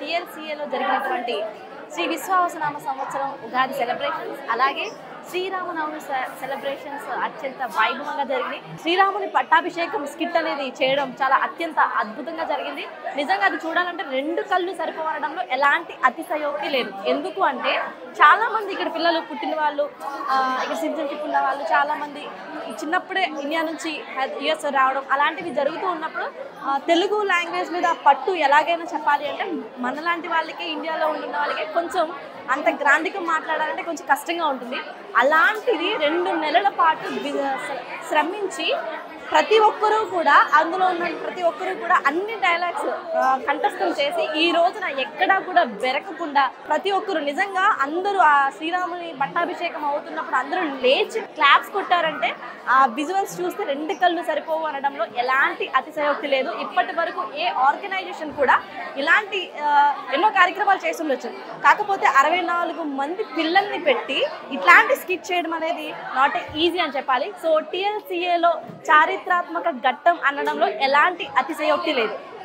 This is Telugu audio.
టీఎల్సీఏలో జరిగినటువంటి శ్రీ విశ్వావసనామ సంవత్సరం ఉగాది సెలబ్రేషన్స్ అలాగే శ్రీరామనవమి సెలబ్రేషన్స్ అత్యంత వైభవంగా జరిగింది. శ్రీరాముని పట్టాభిషేకం స్కిట్ అనేది చేయడం చాలా అత్యంత అద్భుతంగా జరిగింది. నిజంగా అది చూడాలంటే రెండు కళ్ళు సరిపోవడంలో ఎలాంటి అతిశయోక్తి లేదు. ఎందుకు అంటే చాలా మంది ఇక్కడ పిల్లలు పుట్టిన వాళ్ళు, ఇక్కడ సిటిజన్షిప్ ఉన్న వాళ్ళు చాలా మంది చిన్నప్పుడే ఇండియా నుంచి యుఎస్ రావడం అలాంటివి జరుగుతూ ఉన్నప్పుడు తెలుగు లాంగ్వేజ్ మీద పట్టు ఎలాగైనా చెప్పాలి అంటే మనలాంటి వాళ్ళకి ఇండియాలో ఉంటున్న వాళ్ళకి కొంచెం అంత గ్రాంధికం మాట్లాడాలంటే కొంచెం కష్టంగా ఉంటుంది. అలాంటిది 2 నెలల పాటు శ్రమించి ప్రతి ఒక్కరూ కూడా అందులో ఉన్న ప్రతి ఒక్కరూ కూడా అన్ని డైలాగ్స్ కంఠస్థం చేసి ఈ రోజున ఎక్కడా కూడా బెరకకుండా ప్రతి ఒక్కరు నిజంగా అందరూ ఆ శ్రీరాముని పట్టాభిషేకం అవుతున్నప్పుడు అందరూ లేచి క్లాప్స్ కొట్టారంటే ఆ విజువల్స్ చూస్తే 2 కళ్ళు సరిపోవు అనడంలో ఎలాంటి అతిశయోక్తి లేదు. ఇప్పటి వరకు ఏ ఆర్గనైజేషన్ కూడా ఇలాంటి ఎన్నో కార్యక్రమాలు చేస్తుండొచ్చు, కాకపోతే 64 మంది పిల్లల్ని పెట్టి ఇట్లాంటి స్కిట్ చేయడం అనేది నాట్ ఈజీ అని చెప్పాలి. సో టీఎల్సీఏలో చారిత్రాత్మక ఘట్టం అనడంలో ఎలాంటి అతిశయోక్తి లేదు.